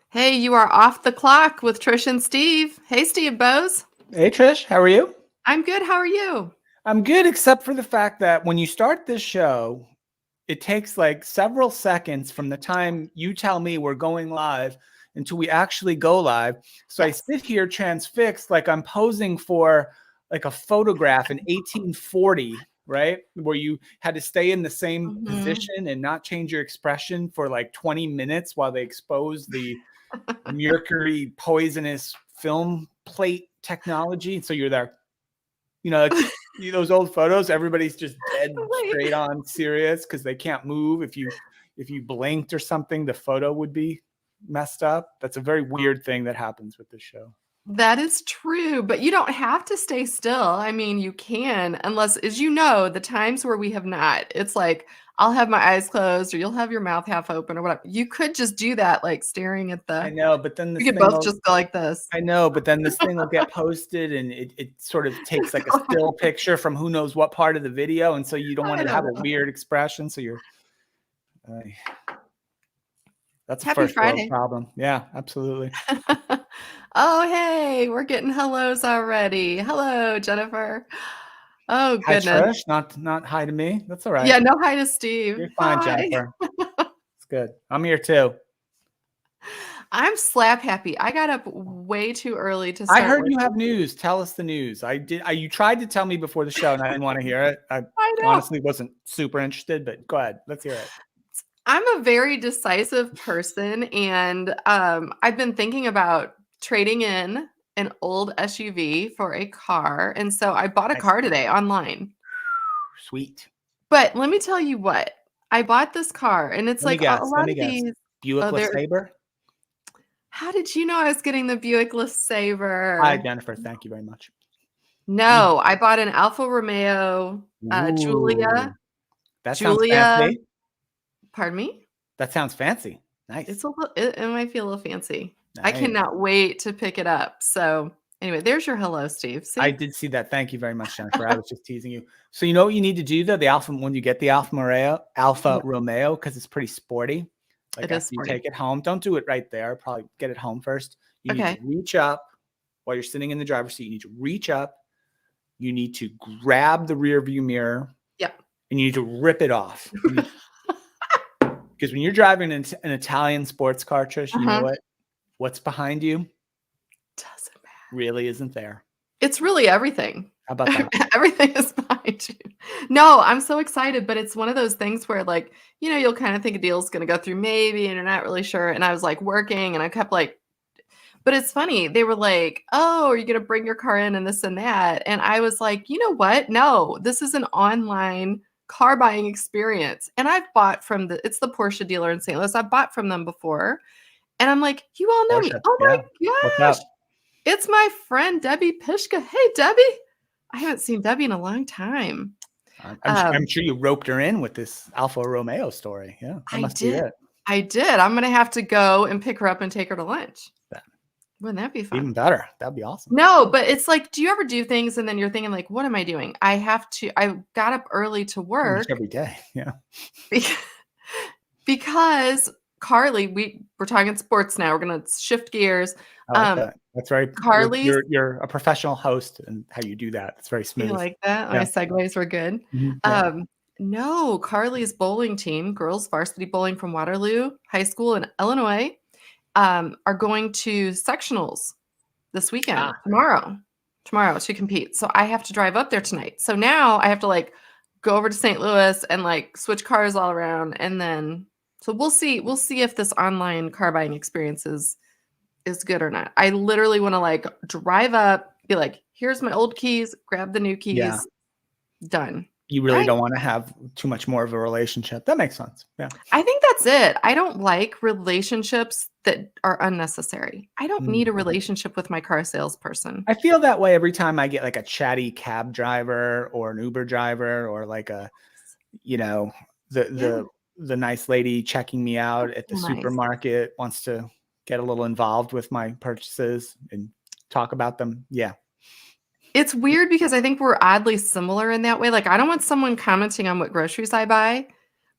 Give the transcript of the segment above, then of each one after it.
Hey, you are off the clock with Trish and Steve. Hey, Steve Bose. Hey Trish, how are you? I'm good. How are you? I'm good, except for the fact that when you start this show, it takes like several seconds from the time you tell me we're going live until we actually go live. So I Yes. sit here transfixed like I'm posing for like a photograph in 1840, right? Where you had to stay in the same Mhm. position and not change your expression for like 20 minutes while they expose the mercury poisonous film plate technology. So you're there, like those old photos, everybody's just dead Wait. straight on serious because they can't move. If you blinked or something, the photo would be messed up. That's a very weird thing that happens with this show. That is true, but you don't have to stay still. I mean, you can, unless, as you know, the times where we have not, it's like I'll have my eyes closed or you'll have your mouth half open or whatever. You could just do that, like staring at I the, know, but then we this could thing both will just go like this. I know, but then this thing will get posted and it sort of takes like a still picture from who knows what part of the video. And so you don't want I to have don't a know. weird expression. So uh, that's a Happy first world Friday. problem. Yeah, absolutely. Oh, hey, we're getting hellos already. Hello, Jennifer. Oh, Hi, goodness. Trish. Not hi to me. That's all right. Yeah, no hi to Steve. You're fine, Hi. Jennifer. It's good. I'm here too. I'm slap happy. I got up way too early to I start heard you working. have news. Tell us the news. You tried to tell me before the show and I didn't want to hear it. I I know. honestly wasn't super interested, but go ahead. Let's hear it. I'm a very decisive person, and I've been thinking about trading in an old SUV for a car, and so I bought a Nice. car today online. Sweet. But let me tell you what, I bought this car, and it's Let me like a guess. Let lot me of guess. these. Buick Oh, there. LeSabre. How did you know I was getting the Buick Hi, LeSabre? Jennifer. Thank you very much. You, No, I bought an Alfa Romeo, ooh, that sounds Julia, fancy. pardon me? That sounds fancy. It's Nice. a little it might feel a little fancy. I Nice. cannot wait to pick it up. So, anyway, there's your hello, Steve. I See? did see that. Thank you very much, Jennifer. I was just teasing you. So you know what you need to do though? The Alpha when you get the Alpha What? Romeo, because it's pretty sporty. Like It is after you sporty. take it home, don't do it right there. Probably get it home first. You need to Okay. reach up while you're sitting in the driver's seat. You need to reach up. You need to grab the rear view mirror Yep. and you need to rip it off. Because when you're driving an Italian sports car, Trish, you know Uh-huh. what? What's behind you Doesn't matter. really isn't there. It's really everything. How about that? Everything is behind you. No, I'm so excited, but it's one of those things where, like, you'll kind of think a deal's gonna go through maybe, and you're not really sure. And I was like working and I kept like, but it's funny. They were like, "Oh, are you gonna bring your car in and this and that?" And I was like, "You know what? No, this is an online car buying experience." And I've bought from it's the Porsche dealer in St. Louis. I've bought from them before. And I'm like, "You all know me." Porsche. Oh Yeah. my What's gosh. up? It's my friend Debbie Pishka. Hey, Debbie. I haven't seen Debbie in a long time. I'm Um, sure you roped her in with this Alfa Romeo story. Yeah, that I must be did. it. I did. I'm gonna have to go and pick her up and take her to lunch. Yeah, Wouldn't that be fun? even better. That'd be awesome. No, but it's like, do you ever do things and then you're thinking like, what am I doing? I got up early to Almost work every day. Yeah. because, because Carly, we're talking sports now. We're gonna shift gears. I like Um, that. That's very Carly's, you're a professional host and how you do that. It's very you smooth. like that? My Yeah. segues were good. Yeah. No, Carly's bowling team, girls varsity bowling from Waterloo High School in Illinois, are going to sectionals this weekend, Ah, tomorrow to compete. So I have to drive up there tonight. So now I have to like go over to St. Louis and like switch cars all around. And then, so we'll see. We'll see if this online car buying experience is good or not. I literally want to like drive up, be like, here's my old keys, grab the new yeah. keys, done. You really Right? don't want to have too much more of a relationship. That makes sense. Yeah. I think that's it. I don't like relationships that are unnecessary. I don't Mm. need a relationship with my car salesperson. I feel that way every time I get like a chatty cab driver or an Uber driver or like a, you know, the Yeah, the the nice lady checking me out at the nice. supermarket wants to get a little involved with my purchases and talk about them. Yeah. It's weird because I think we're oddly similar in that way. Like, I don't want someone commenting on what groceries I buy,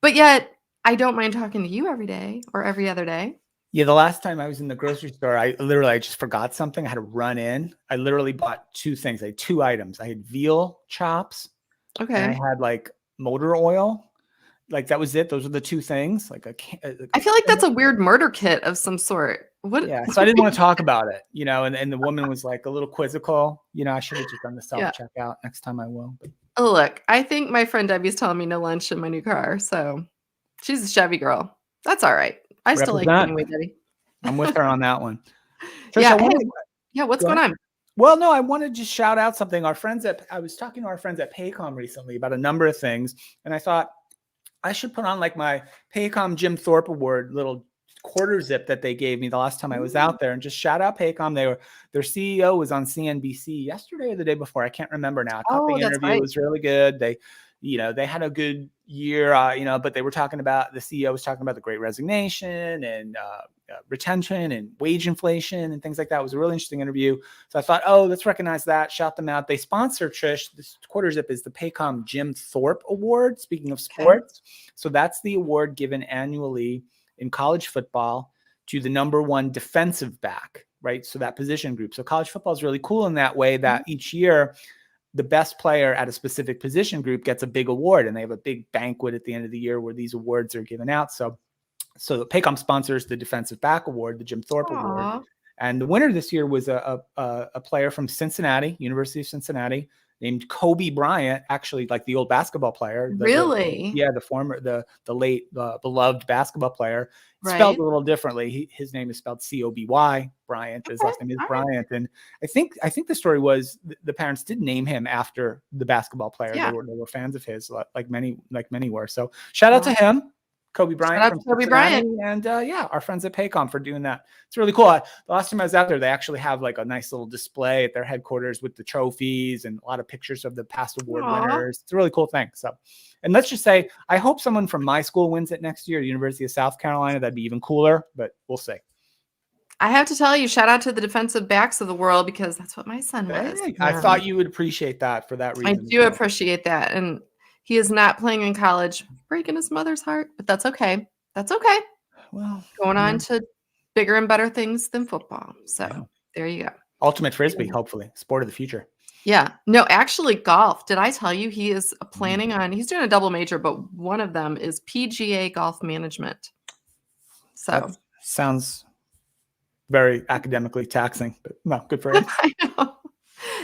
but yet I don't mind talking to you every day or every other day. Yeah, the last time I was in the grocery store, I just forgot something. I had to run in. I literally bought two things. I had two items. I had veal chops and I Okay. had like motor oil. Like that was it. Those were the two things. Like I feel like that's a weird murder kit of some sort. What? yeah. So I didn't want to talk about it, and the woman was like a little quizzical. I should have just done the self Yeah. checkout. Next time I will. But Oh, look, I think my friend Debbie's telling me no lunch in my new car, so she's a Chevy girl. That's all right. I still like you represent. anyway, Debbie. I'm with her on that one. Trish, I Yeah. Hey, wanted yeah, what's go going ahead. on? Well, no, I wanted to just shout out something. I was talking to our friends at Paycom recently about a number of things, and I thought I should put on like my Paycom Jim Thorpe Award little quarter zip that they gave me the last time I was out there, and just shout out Paycom. Their CEO was on CNBC yesterday or the day before. I can't remember now. I caught the Oh, that's interview. It right. was really good. They had a good year, but they were talking about, the CEO was talking about the Great Resignation and retention and wage inflation and things like that. It was a really interesting interview. So I thought, oh, let's recognize that, shout them out. They sponsor, Trish, this quarter zip is the Paycom Jim Thorpe Award. Speaking of sports, so that's the award given annually in college football to the number one defensive back, right? So that position group. So college football is really cool in that way that each year the best player at a specific position group gets a big award, and they have a big banquet at the end of the year where these awards are given out. So Paycom sponsors the defensive back award, the Jim Thorpe Award. Aw. And the winner this year was a player from Cincinnati, University of Cincinnati, named Kobe Bryant, actually like the old basketball player. Really? The late beloved basketball player. Spelled Right. a little differently. His name is spelled Coby Bryant. His Okay. last name is All right. Bryant. And I think the story was the parents did name him after the basketball player. Yeah. They were fans of his, like many were. So shout out to Wow. him. Kobe Shout Bryant out from to Kobe Cincinnati, Bryant. and our friends at Paycom for doing that. It's really cool. The last time I was out there, they actually have like a nice little display at their headquarters with the trophies and a lot of pictures of the past award Aw. winners. It's a really cool thing. So, and let's just say, I hope someone from my school wins it next year, the University of South Carolina. That'd be even cooler, but we'll see. I have to tell you, shout out to the defensive backs of the world because that's what my son was. Hey, I thought you would appreciate that for that I reason. do appreciate that. And he is not playing in college, breaking his mother's heart, but that's okay. That's okay. Well, Going on to bigger and better things than football. So there you go. ultimate frisbee, hopefully, sport of the future. Yeah. No, actually, golf. Did I tell you he is planning on, he's doing a double major, but one of them is PGA golf management. So that sounds very academically taxing, but no, good for him. I know.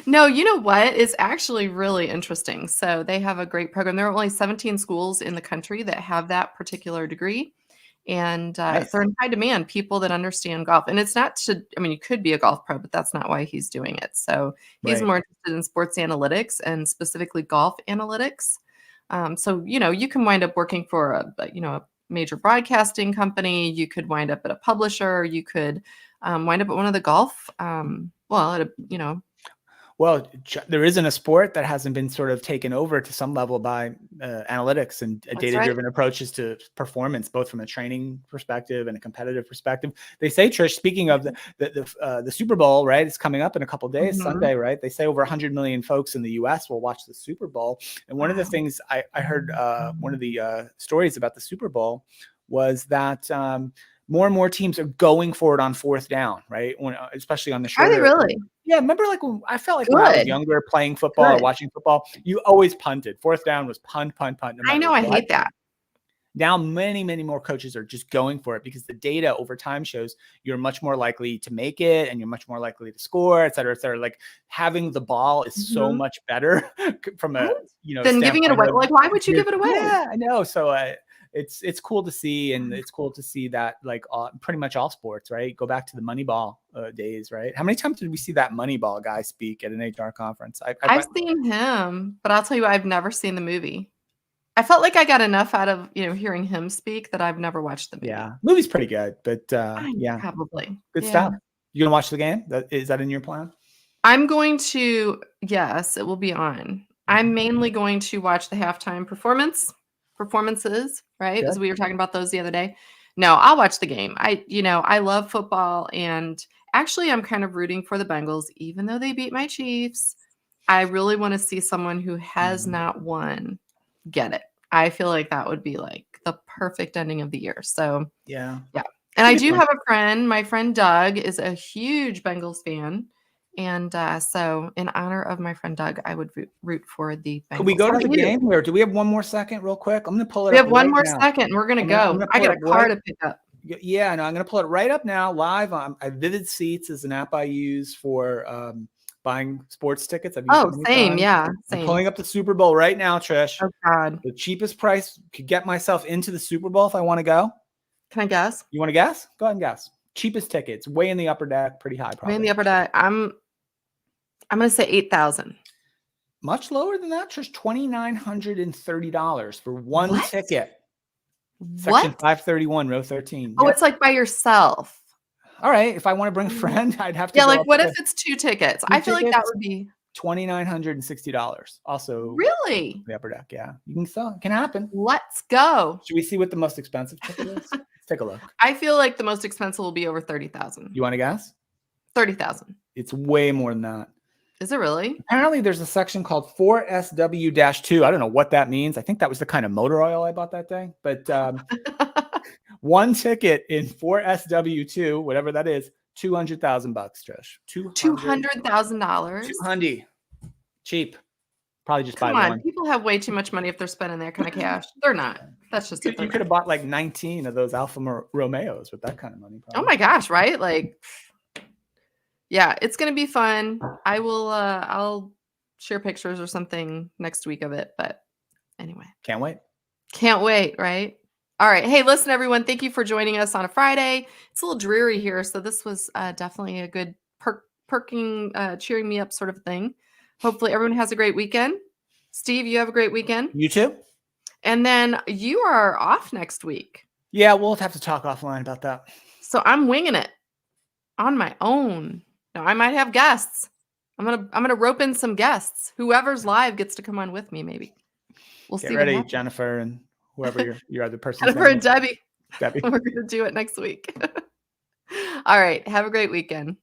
No, you know what? It's actually really interesting. So they have a great program. There are only 17 schools in the country that have that particular degree. And Nice. they're in high demand, people that understand golf. And it's not to, I mean, you could be a golf pro, but that's not wwhy he's doing it. So he's Right. more interested in sports analytics and specifically golf analytics. So, you can wind up working for a major broadcasting company. You could wind up at a publisher. You could wind up at one of the golf, Well, there isn't a sport that hasn't been sort of taken over to some level by analytics and data-driven approaches to performance, both from a training perspective and a competitive perspective. They say, Trish, speaking of the Super Bowl, right? It's coming up in a couple of days, Sunday, right? They say over 100 million folks in the U.S. will watch the Super Bowl. And one of the things I heard, one of the stories about the Super Bowl was that more and more teams are going for it on fourth down, right? Especially on the shorter. Are they really? Yeah, remember when I felt like when I was younger playing football or watching football, you always punted. Fourth down was punt. No I know, I hate that. Now, many more coaches are just going for it because the data over time shows you're much more likely to make it and you're much more likely to score, et cetera, et cetera. Like having the ball is so much better from a, than giving it away. Like, why would you give it away? Yeah, I know. So it's cool to see, and it's cool to see that like pretty much all sports, right? Go back to the Moneyball days, right? How many times did we see that Moneyball guy speak at an HR conference? I've seen him, but I'll tell you, I've never seen the movie. I felt like I got enough out of hearing him speak that I've never watched the movie. Yeah, movie's pretty good, but yeah, probably good stuff. You gonna watch the game? Is that in your plan? I'm going to. Yes, it will be on. I'm mainly going to watch the halftime performances, right? Because we were talking about those the other day. No, I'll watch the game. I love football, and actually, I'm kind of rooting for the Bengals, even though they beat my Chiefs. I really want to see someone who has not won get it. I feel like that would be like the perfect ending of the year. So yeah, And Should I be do fun. have a friend, my friend Doug is a huge Bengals fan, and, so in honor of my friend Doug, I would root for the Could we Bengals. go How to about the you? game, or do we have one more second real quick? I'm gonna pull it We up have one right more now. second, and we're gonna I'm go. gonna I pull got it a car right. to pick up. Yeah, no, I'm gonna pull it right up now, live on Vivid Seats is an app I use for buying sports tickets. I've used it Oh, many same, times. yeah, I'm same. pulling up the Super Bowl right now, Trish. Oh god. The cheapest price could get myself into the Super Bowl if I want to go. Can I guess? You want to guess? Go ahead and guess. Cheapest tickets, way in the upper deck, pretty high I'm in probably. the upper deck. I'm gonna say 8,000. Much lower than that, Trish. $2,930 for one What? ticket. Section What? 531, row 13. Oh, Yep. it's, like, by yourself. All right. If I want to bring a Mm. friend, I'd have to Yeah, go like, up what if to it's 2 tickets? 2 I feel like that tickets, would be $2,960. Also, Really? the upper deck. Yeah, you can sell. It can happen. Let's go. Should we see what the most expensive ticket is? Let's take a look. I feel like the most expensive will be over 30,000. You want to guess? 30,000. It's way more than that. Is it really? Apparently, there's a section called 4SW-2. I don't know what that means. I think that was the kind of motor oil I bought that day. But one ticket in 4SW2, whatever that is, $200,000, Trish. $200,000? 200. Cheap. Probably just Come buy on, one. people have way too much money if they're spending that kind of cash. They're not. That's just it. You could have bought like 19 of those Alfa Romeos with that kind of money. Oh Probably. my gosh, right? Like, yeah, it's gonna be fun. I will. I'll share pictures or something next week of it. But anyway, Can't wait. can't wait. Right? All right. Hey, listen, everyone. Thank you for joining us on a Friday. It's a little dreary here, so this was definitely a good perking, cheering me up sort of thing. Hopefully, everyone has a great weekend. Steve, you have a great weekend. You too? And then you are off next week. Yeah, we'll have to talk offline about that. So I'm winging it on my own. Now I might have guests. I'm gonna rope in some guests. Whoever's live gets to come on with me. Maybe we'll Get see. ready, What happens. Jennifer and whoever your other person. Jennifer and Debbie. Debbie. We're gonna do it next week. All right. Have a great weekend.